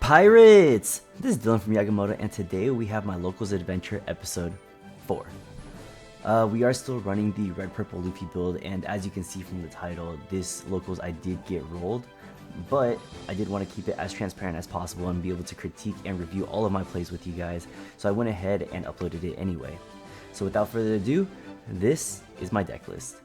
Pirates! This is Dylan from Yagamoto, and today we have my Locals Adventure episode 4. We are still running the red purple Luffy build, and as you can see from the title, this Locals I did get rolled, but I did want to keep it as transparent as possible and be able to critique and review all of my plays with you guys, so I went ahead and uploaded it anyway. So without further ado, this is my deck list.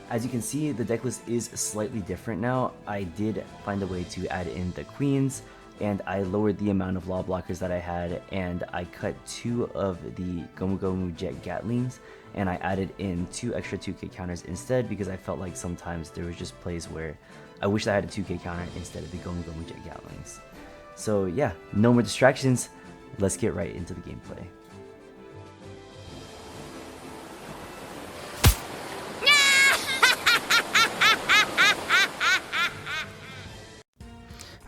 As you can see, the deck list is slightly different now. I did find a way to add in the queens, and I lowered the amount of law blockers that I had, and I cut 2 of the gumgum jet gattlings, and I added in 2 extra 2k counters instead because I felt like sometimes there was just plays where I wish I had a 2k counter instead of the gumgum jet gattlings. So yeah, no more distractions, let's get right into the gameplay.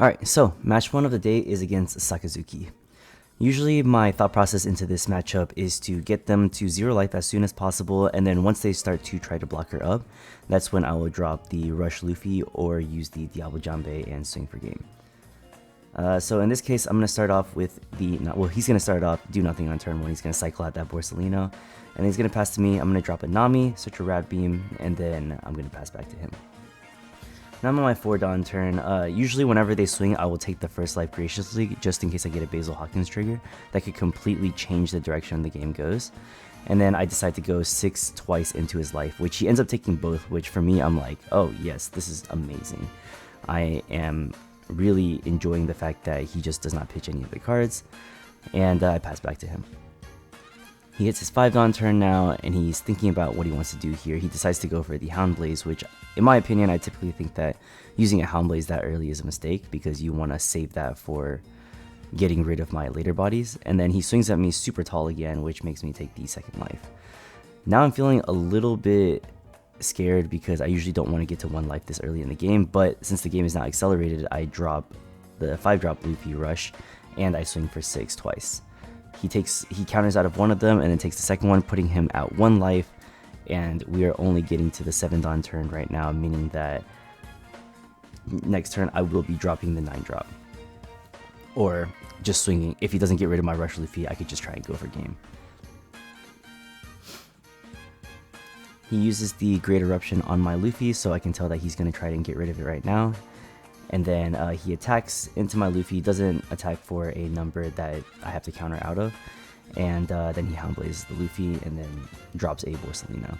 Alright, so match 1 of the day is against Sakazuki. Usually my thought process into this matchup is to get them to 0 life as soon as possible, and then once they start to try to block her up, that's when I will drop the rush Luffy or use the diable jambe and swing for game. So in this case, I'm going to start off with the, he's going to start off, do nothing on turn 1, he's going to cycle out that Borsalino, and then he's going to pass to me. I'm going to drop a Nami, search a Rat Beam, and then I'm going to pass back to him. Now I'm on my 4 Dawn turn. Usually whenever they swing, I will take the first life graciously, just in case I get a Basil Hawkins trigger that could completely change the direction the game goes. And then I decide to go 6 twice into his life, which he ends up taking both, which for me, I'm like, oh yes, this is amazing. I am really enjoying the fact that he just does not pitch any of the cards, and I pass back to him. He gets his 5 Dawn turn now, and he's thinking about what he wants to do here. He decides to go for the Hound Blaze, which, in my opinion, I typically think that using a Hound Blaze that early is a mistake, because you want to save that for getting rid of my later bodies. And then he swings at me super tall again, which makes me take the 2nd life. Now I'm feeling a little bit scared, because I usually don't want to get to 1 life this early in the game, but since the game is now accelerated, I drop the 5-drop Luffy rush, and I swing for 6 twice. He counters out of 1 of them and then takes the 2nd one, putting him at 1 life, and we are only getting to the 7 Dawn turn right now, meaning that next turn I will be dropping the 9-drop. Or just swinging. If he doesn't get rid of my rush Luffy, I could just try and go for game. He uses the Great Eruption on my Luffy, so I can tell that he's going to try and get rid of it right now. And then he attacks into my Luffy, doesn't attack for a number that I have to counter out of, and then he Hound Blazes the Luffy and then drops a Borsalino.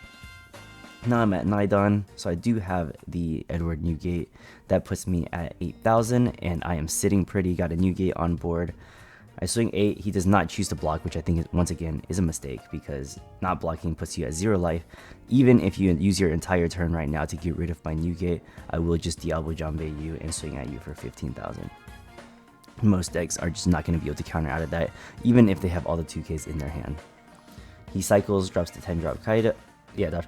Now I'm at 9 Dawn, so I do have the Edward Newgate. That puts me at 8,000, and I am sitting pretty, got a Newgate on board. I swing 8, he does not choose to block, which I think once again is a mistake, because not blocking puts you at 0 life. Even if you use your entire turn right now to get rid of my Newgate, I will just diable jambe you and swing at you for 15,000. Most decks are just not going to be able to counter out of that, even if they have all the 2Ks in their hand. He cycles, drops the 10-drop Kaido,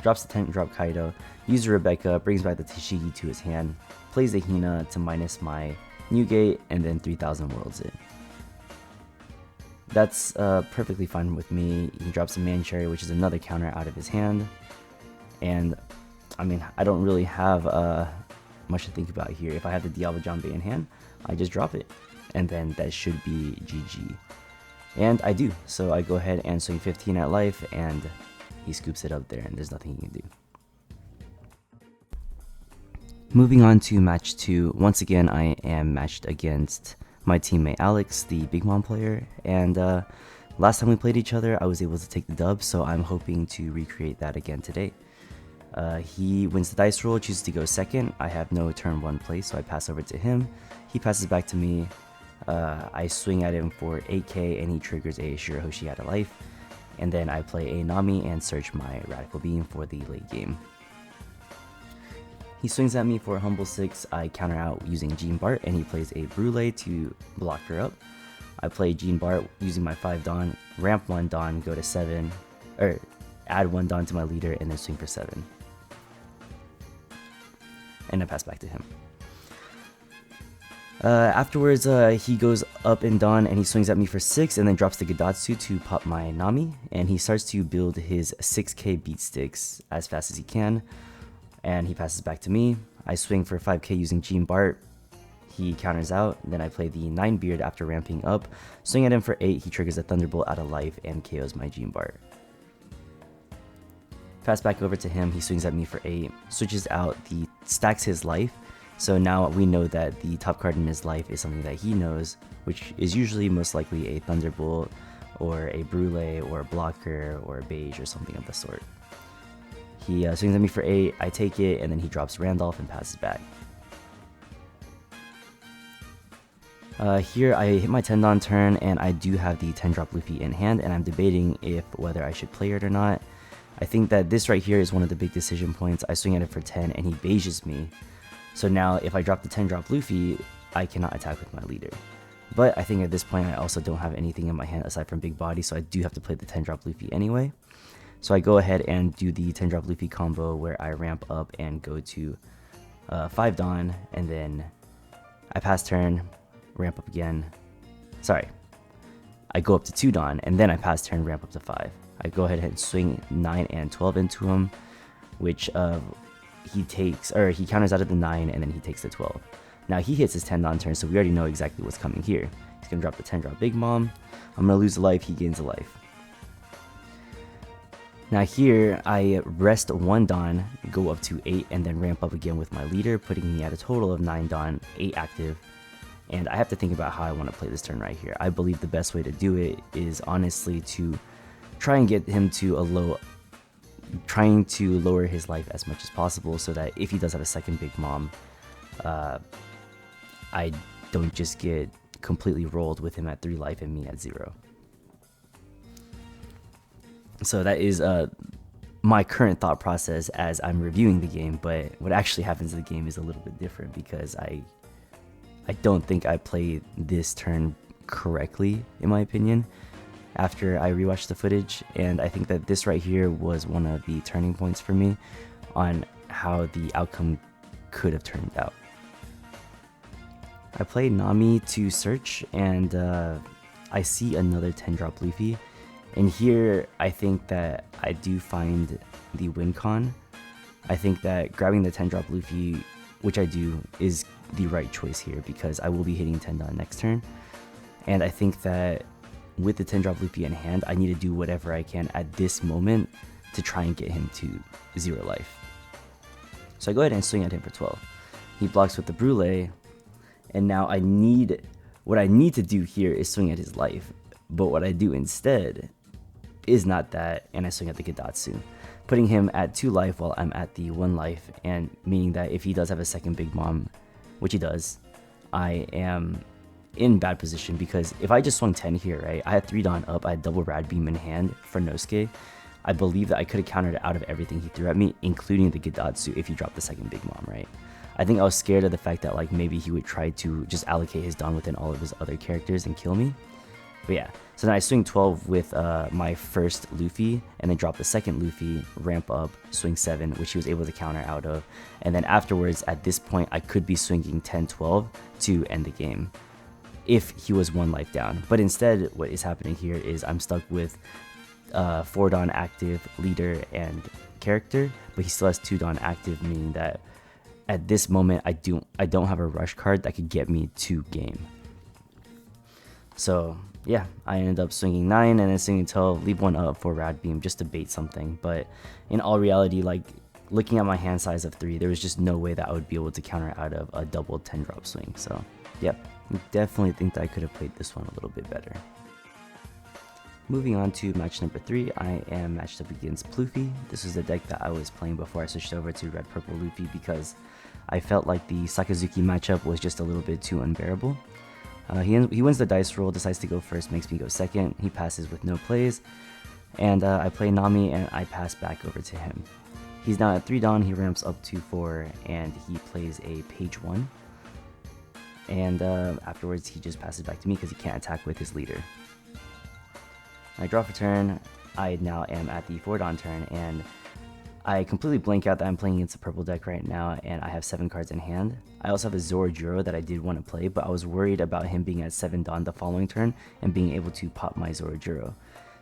drops the 10-drop Kaido, uses Rebecca, brings back the Tashigi to his hand, plays the Hina to minus my Newgate, and then 3,000 worlds it. That's perfectly fine with me. He drops a Man Cherry, which is another counter out of his hand. And, I mean, I don't really have much to think about here. If I have the Diable Jambe in hand, I just drop it. And then that should be GG. And I do. So I go ahead and swing 15 at life, and he scoops it up there, and there's nothing he can do. Moving on to match 2. Once again, I am matched against my teammate Alex, the Big Mom player, and last time we played each other, I was able to take the dub, so I'm hoping to recreate that again today. He wins the dice roll, chooses to go 2nd. I have no turn 1 play, so I pass over to him. He passes back to me. I swing at him for 8k, and he triggers a Shirahoshi out of life, and then I play a Nami and search my Radical Beam for the late game. He swings at me for a humble 6, I counter out using Jean Bart, and he plays a Brule to block her up. I play Jean Bart using my 5 Dawn, ramp 1 Dawn, go to 7, or add 1 Dawn to my leader, and then swing for 7. And I pass back to him. Afterwards, he goes up in Dawn, and he swings at me for 6, and then drops the Gadatsu to pop my Nami, and he starts to build his 6k beat sticks as fast as he can. And he passes back to me. I swing for 5k using Jean Bart. He counters out, then I play the 9 beard after ramping up, swing at him for 8, he triggers a thunderbolt out of life and KOs my Gene Bart. Pass back over to him, he swings at me for 8, switches out, the stacks his life, so now we know that the top card in his life is something that he knows, which is usually most likely a thunderbolt, or a brulee, or a blocker, or a beige, or something of the sort. He swings at me for 8, I take it, and then he drops Randolph and passes back. Here I hit my 10 Don turn, and I do have the 10 drop Luffy in hand, and I'm debating if whether I should play it or not. I think that this right here is one of the big decision points. I swing at it for 10 and he beiges me. So now if I drop the 10 drop Luffy, I cannot attack with my leader. But I think at this point I also don't have anything in my hand aside from big body, so I do have to play the 10 drop Luffy anyway. So I go ahead and do the 10 drop Luffy combo where I ramp up and go to 5 Don, and then I pass turn, ramp up again. Sorry, I go up to 2 Don and then I pass turn, ramp up to 5. I go ahead and swing 9 and 12 into him, which he takes, or he counters out of the 9 and then he takes the 12. Now he hits his 10 Don turn, so we already know exactly what's coming here. He's gonna drop the 10 drop Big Mom. I'm gonna lose a life, he gains a life. Now here I rest 1 Don, go up to 8, and then ramp up again with my leader, putting me at a total of 9 Don, 8 active. And I have to think about how I want to play this turn right here. I believe the best way to do it is honestly to try and get him to trying to lower his life as much as possible, so that if he does have a second Big Mom, I don't just get completely rolled with him at 3 life and me at 0. So that is my current thought process as I'm reviewing the game, but what actually happens in the game is a little bit different, because I don't think I played this turn correctly, in my opinion, after I rewatched the footage, and I think that this right here was one of the turning points for me on how the outcome could have turned out. I played Nami to search, and I see another 10 drop Luffy, and here I think that I do find the win con. I think that grabbing the 10 drop Luffy, which I do, is the right choice here, because I will be hitting 10 Don next turn, and I think that with the 10 drop Luffy in hand, I need to do whatever I can at this moment to try and get him to 0 life. So I go ahead and swing at him for 12. He blocks with the brulee, and now what I need to do here is swing at his life, but what I do instead is not that, and I swing at the Gadatsu, putting him at 2 life while I'm at the 1 life, and meaning that if he does have a second Big Mom, which he does, I am in bad position, because if I just swung 10 here, right, I had 3 Don up, I had double Rad Beam in hand, franouske. I believe that I could have countered it out of everything he threw at me, including the Gadatsu if he dropped the second Big Mom, right? I think I was scared of the fact that like maybe he would try to just allocate his Don within all of his other characters and kill me. But yeah, so then I swing 12 with my first Luffy, and then drop the second Luffy, ramp up, swing 7, which he was able to counter out of. And then afterwards, at this point, I could be swinging 10-12 to end the game if he was 1 life down. But instead, what is happening here is I'm stuck with 4 Don active, leader, and character, but he still has 2 Don active, meaning that at this moment, I don't have a rush card that could get me to game. So yeah, I ended up swinging 9 and then swinging 12, leave 1 up for Rad Beam just to bait something. But in all reality, like looking at my hand size of 3, there was just no way that I would be able to counter out of a double 10 drop swing. So yeah, I definitely think that I could have played this one a little bit better. Moving on to match number 3, I am matched up against Pluffy. This was the deck that I was playing before I switched over to Red Purple Luffy, because I felt like the Sakazuki matchup was just a little bit too unbearable. He wins the dice roll, decides to go first, makes me go second. He passes with no plays, and I play Nami and I pass back over to him. He's now at 3 Don, he ramps up to 4, and he plays a page 1. And afterwards he just passes back to me because he can't attack with his leader. I draw for turn, I now am at the 4 Don turn, and I completely blank out that I'm playing against a purple deck right now, and I have 7 cards in hand. I also have a Zorojuro that I did want to play, but I was worried about him being at 7 Don the following turn and being able to pop my Zorojuro.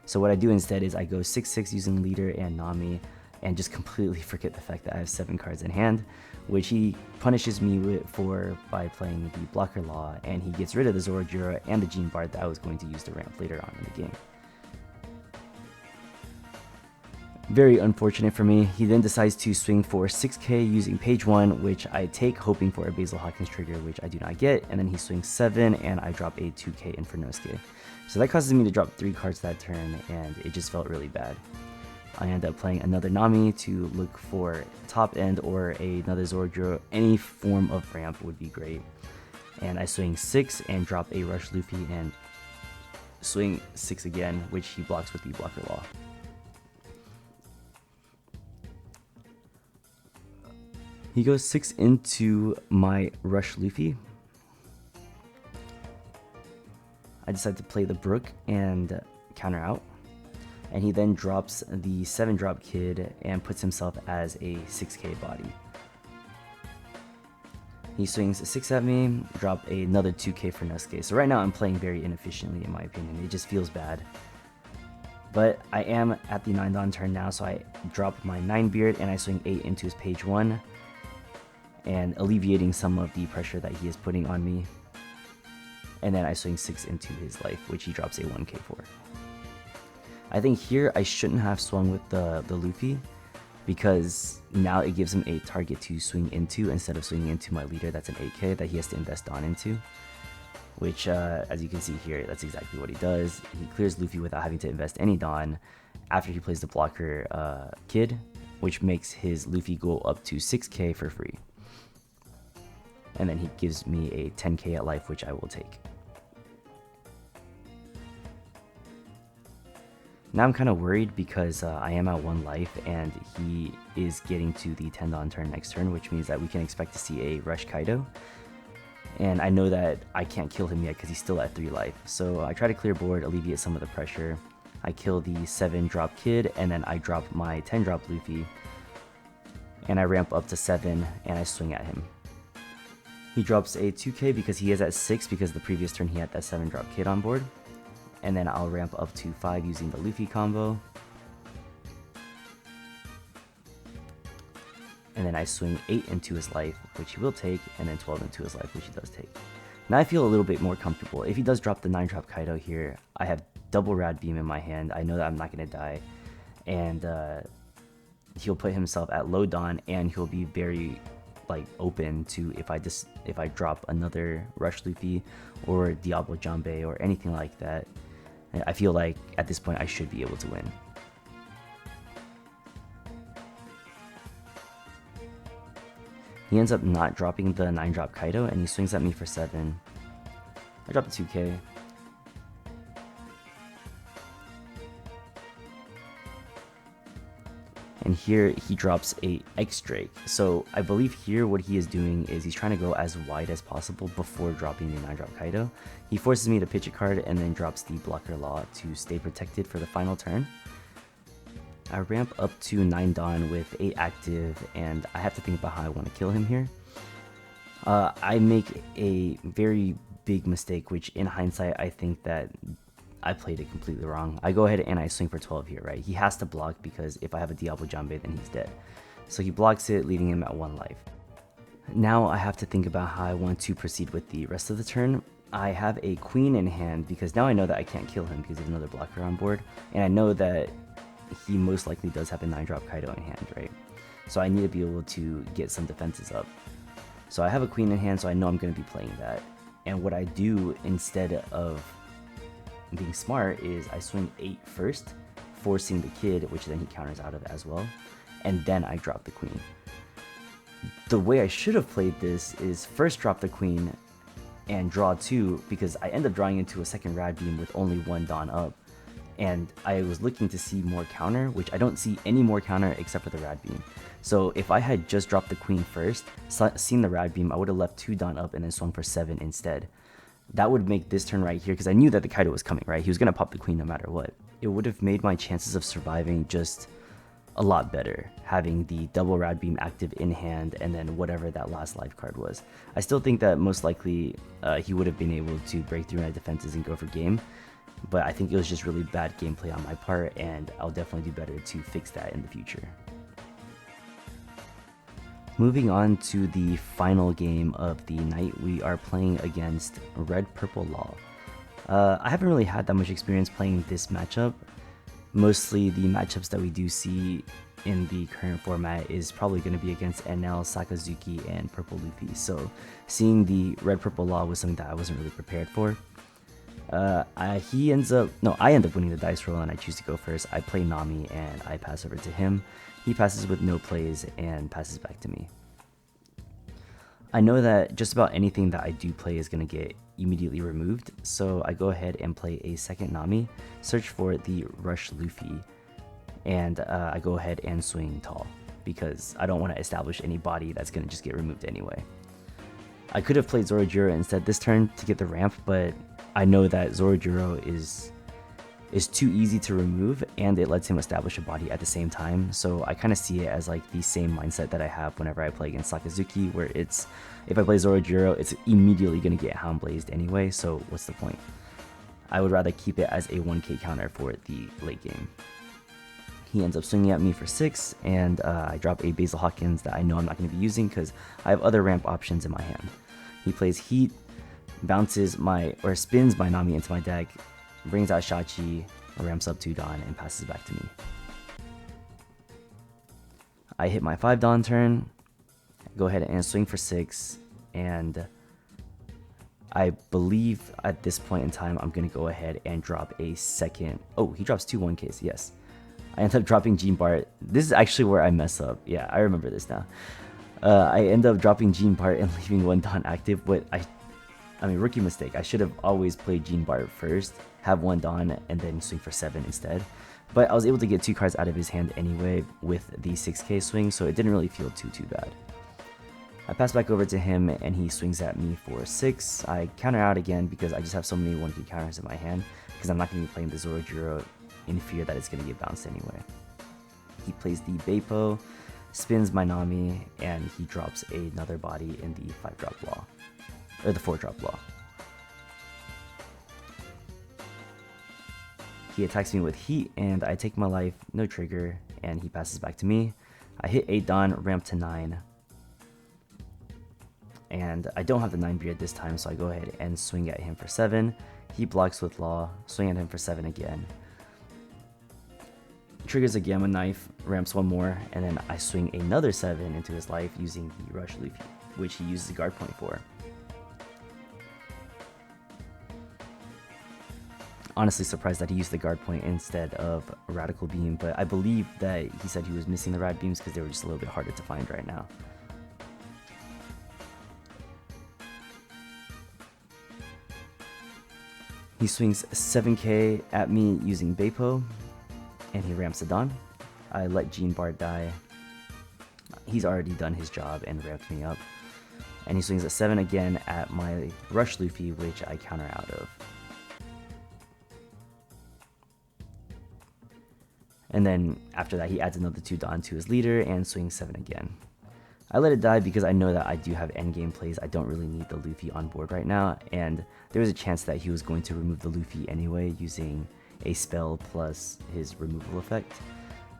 So what I do instead is I go 6-6 using leader and Nami, and just completely forget the fact that I have 7 cards in hand, which he punishes me for by playing the blocker law, and he gets rid of the zorojuro and the gene bart that I was going to use to ramp later on in the game. Very unfortunate for me. He then decides to swing for 6k using page 1, which I take hoping for a basil hawkins trigger, which I do not get, and then he swings 7 and I drop a 2k in franouske. So that causes me to drop 3 cards that turn, and it just felt really bad. I end up playing another nami to look for top end or another zorojuro. Any form of ramp would be great. And I swing 6 and drop a rush Luffy and swing 6 again, which he blocks with the blocker law. He goes 6 into my rush Luffy. I decide to play the brook and counter out. And he then drops the 7 drop kid and puts himself as a 6k body. He swings 6 at me, drop another 2k for franouske. So right now I'm playing very inefficiently in my opinion. It just feels bad. But I am at the 9 dawn turn now, so I drop my 9 beard and I swing 8 into his page 1. And alleviating some of the pressure that he is putting on me. And then I swing 6 into his life, which he drops a 1k for. I think here I shouldn't have swung with the Luffy, because now it gives him a target to swing into instead of swinging into my leader that's an 8k that he has to invest Dawn into. Which, as you can see here, that's exactly what he does. He clears Luffy without having to invest any Dawn after he plays the blocker kid, which makes his Luffy go up to 6k for free. And then he gives me a 10k at life, which I will take. Now I'm kind of worried because I am at 1 life and he is getting to the 10 dawn turn next turn, which means that we can expect to see a rush Kaido. And I know that I can't kill him yet because he's still at 3 life. So I try to clear board, alleviate some of the pressure. I kill the 7 drop kid and then I drop my 10 drop Luffy. And I ramp up to 7 and I swing at him. He drops a 2k because he is at 6 because the previous turn he had that 7 drop kid on board. And then I'll ramp up to 5 using the Luffy combo. And then I swing 8 into his life, which he will take, and then 12 into his life, which he does take. Now I feel a little bit more comfortable. If he does drop the 9 drop Kaido here, I have double rad beam in my hand. I know that I'm not going to die. And he'll put himself at low dawn, and he'll be very open to if I drop another rush Luffy or diable jambe or anything like that. I feel like at this point I should be able to win. He ends up not dropping the 9 drop Kaido and he swings at me for 7. I drop the 2k. And here he drops a X Drake. So I believe here what he is doing is he's trying to go as wide as possible before dropping the 9 drop Kaido. He forces me to pitch a card and then drops the blocker law to stay protected for the final turn. I ramp up to 9 dawn with 8 active and I have to think about how I want to kill him here. I make a very big mistake, which in hindsight I think that I played it completely wrong. I go ahead and I swing for 12 here, right? He has to block because if I have a diable jambe, then he's dead. So he blocks it, leaving him at 1 life. Now I have to think about how I want to proceed with the rest of the turn. I have a queen in hand because now I know that I can't kill him because of another blocker on board. And I know that he most likely does have a 9 drop Kaido in hand, right? So I need to be able to get some defenses up. So I have a queen in hand, so I know I'm going to be playing that. And what I do instead of being smart is I swing 8 first, forcing the kid, which then he counters out of as well, and then I drop the queen. The way I should have played this is first drop the queen and draw 2, because I end up drawing into a second rad beam with only 1 dawn up, and I was looking to see more counter, which I don't see any more counter except for the rad beam. So if I had just dropped the queen first, seen the rad beam, I would have left 2 dawn up and then swung for 7 instead. That would make this turn right here, because I knew that the Kaido was coming, right? He was going to pop the queen no matter what. It would have made my chances of surviving just a lot better, having the double rad beam active in hand and then whatever that last life card was. I still think that most likely he would have been able to break through my defenses and go for game, but I think it was just really bad gameplay on my part, and I'll definitely do better to fix that in the future. Moving on to the final game of the night, we are playing against Red Purple Law. I haven't really had that much experience playing this matchup. Mostly the matchups that we do see in the current format is probably going to be against NL, Sakazuki, and Purple Luffy. So seeing the Red Purple Law was something that I wasn't really prepared for. I end up winning the dice roll and I choose to go first. I play Nami and I pass over to him. He passes with no plays and passes back to me. I know that just about anything that I do play is going to get immediately removed, so I go ahead and play a second Nami, search for the Rush Luffy, and I go ahead and swing tall, because I don't want to establish any body that's going to just get removed anyway. I could have played Zorojuro instead this turn to get the ramp, but I know that Zorojuro is too easy to remove and it lets him establish a body at the same time, so I kind of see it as like the same mindset that I have whenever I play against Sakazuki, where it's, if I play Zorojuro, it's immediately going to get Hound Blazed anyway, so what's the point? I would rather keep it as a 1k counter for the late game. He ends up swinging at me for 6, and I drop a Basil Hawkins that I know I'm not going to be using because I have other ramp options in my hand. He plays Heat, spins my Nami into my deck, brings out Shachi, ramps up 2 Dawn, and passes back to me. I hit my 5 Dawn turn, go ahead and swing for 6, and I believe at this point in time I'm going to go ahead and drop a second. Oh, he drops 2 1Ks, yes. I end up dropping Gene Bart. This is actually where I mess up. Yeah, I remember this now. I end up dropping Gene Bart and leaving 1 Dawn active, but I mean, rookie mistake. I should have always played Gene Bart first, have 1 Dawn, and then swing for 7 instead. But I was able to get 2 cards out of his hand anyway with the 6k swing, so it didn't really feel too bad. I pass back over to him, and he swings at me for 6. I counter out again because I just have so many 1k counters in my hand, because I'm not going to be playing the Zorojuro in fear that it's going to get bounced anyway. He plays the Beipo, spins my Nami, and he drops another body in the 5-drop Law. Or the 4-drop Law. He attacks me with Heat, and I take my life, no trigger, and he passes back to me. I hit 8 Dawn, ramp to 9. And I don't have the 9 beard this time, so I go ahead and swing at him for 7. He blocks with Law, swing at him for 7 again. Triggers a Gamma Knife, ramps 1 more, and then I swing another 7 into his life using the Rush Luffy, which he uses the guard point for. Honestly surprised that he used the guard point instead of a Radical Beam, but I believe that he said he was missing the Rad Beams because they were just a little bit harder to find right now. He swings 7k at me using Beipo, and he ramps a Dawn. I let Gene Bart die. He's already done his job and ramped me up. And he swings a 7 again at my Rush Luffy, which I counter out of. And then after that, he adds another 2 Dawn to his leader and swings 7 again. I let it die because I know that I do have endgame plays. I don't really need the Luffy on board right now, and there was a chance that he was going to remove the Luffy anyway using a spell plus his removal effect.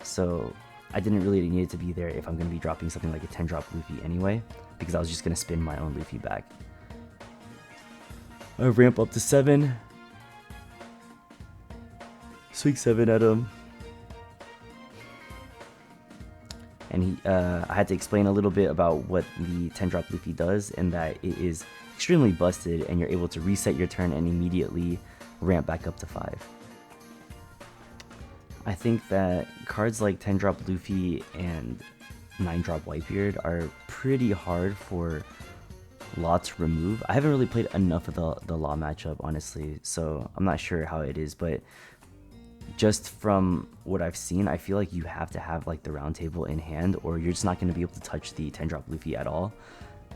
So I didn't really need it to be there if I'm going to be dropping something like a 10-drop Luffy anyway, because I was just going to spin my own Luffy back. I ramp up to 7. Swing 7 at him. And I had to explain a little bit about what the 10-drop Luffy does, and that it is extremely busted, and you're able to reset your turn and immediately ramp back up to 5. I think that cards like 10-drop Luffy and 9-drop Whitebeard are pretty hard for Law to remove. I haven't really played enough of the Law matchup, honestly, so I'm not sure how it is, but just from what I've seen, I feel like you have to have like the round table in hand, or you're just not going to be able to touch the 10-drop Luffy at all,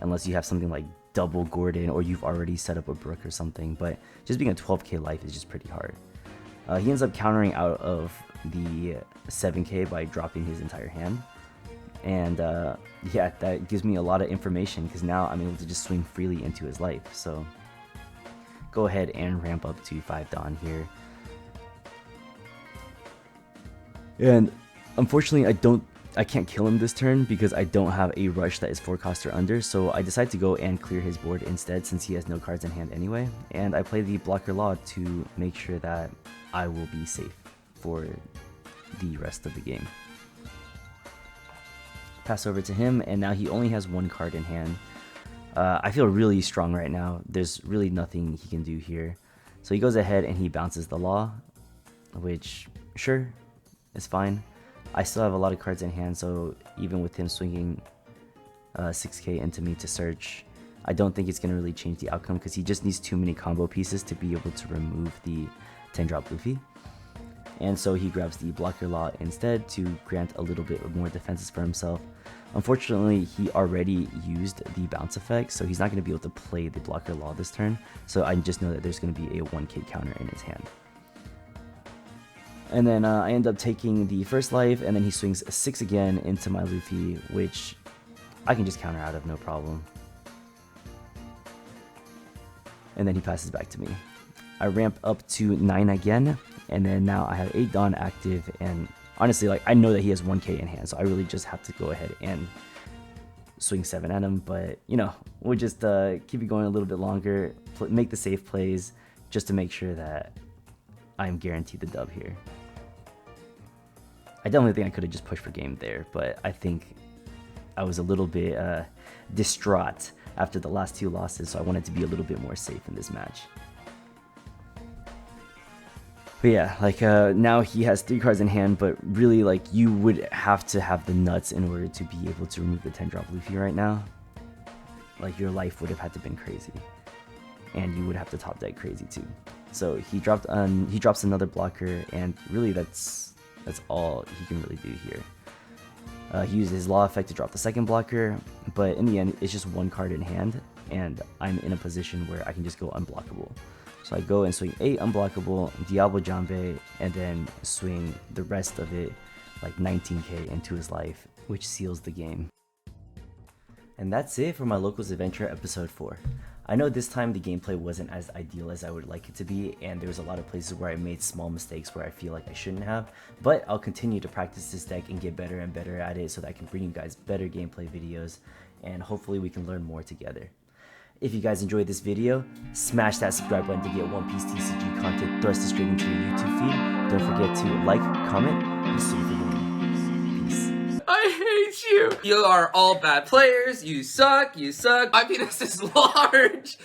unless you have something like double Gordon, or you've already set up a Brook or something. But just being a 12k life is just pretty hard. He ends up countering out of the 7k by dropping his entire hand, and yeah, that gives me a lot of information because now I'm able to just swing freely into his life. So go ahead and ramp up to 5 Dawn here. And unfortunately, I don't I can't kill him this turn because I don't have a rush that is 4 cost or under, so I decide to go and clear his board instead since he has no cards in hand anyway, and I play the blocker law to make sure that I will be safe for the rest of the game. Pass over to him, and now he only has 1 card in hand. I feel really strong right now. There's really nothing he can do here. So he goes ahead and he bounces the law, which, sure, is fine. I still have a lot of cards in hand, so even with him swinging 6k into me to search, I don't think it's going to really change the outcome because he just needs too many combo pieces to be able to remove the 10-drop Luffy. And so he grabs the blocker law instead to grant a little bit more defenses for himself. Unfortunately, he already used the bounce effect, so he's not going to be able to play the blocker law this turn. So I just know that there's going to be a 1k counter in his hand. And then I end up taking the first life, and then he swings 6 again into my Luffy, which I can just counter out of no problem. And then he passes back to me. I ramp up to 9 again, and then now I have 8 Dawn active, and honestly, like, I know that he has 1k in hand, so I really just have to go ahead and swing 7 at him, but, you know, we'll just keep it going a little bit longer, make the safe plays, just to make sure that I'm guaranteed the dub here. I definitely think I could have just pushed for game there, but I think I was a little bit distraught after the last 2 losses, so I wanted to be a little bit more safe in this match. But yeah, like now he has 3 cards in hand, but really, like, you would have to have the nuts in order to be able to remove the 10-drop Luffy right now. Like, your life would have had to been crazy, and you would have to top deck crazy too. So he drops another blocker, and really that's all he can really do here. He uses his law effect to drop the second blocker, but in the end, it's just 1 card in hand, and I'm in a position where I can just go unblockable. So I go and swing 8 unblockable, diable jambe, and then swing the rest of it, like 19k into his life, which seals the game. And that's it for my Locals Adventure episode 4. I know this time the gameplay wasn't as ideal as I would like it to be, and there was a lot of places where I made small mistakes where I feel like I shouldn't have, but I'll continue to practice this deck and get better and better at it so that I can bring you guys better gameplay videos, and hopefully we can learn more together. If you guys enjoyed this video, smash that subscribe button to get One Piece TCG content thrusted straight into your YouTube feed. Don't forget to like, comment, and see you for the video. Peace. I hate you! You are all bad players, you suck, My penis is large!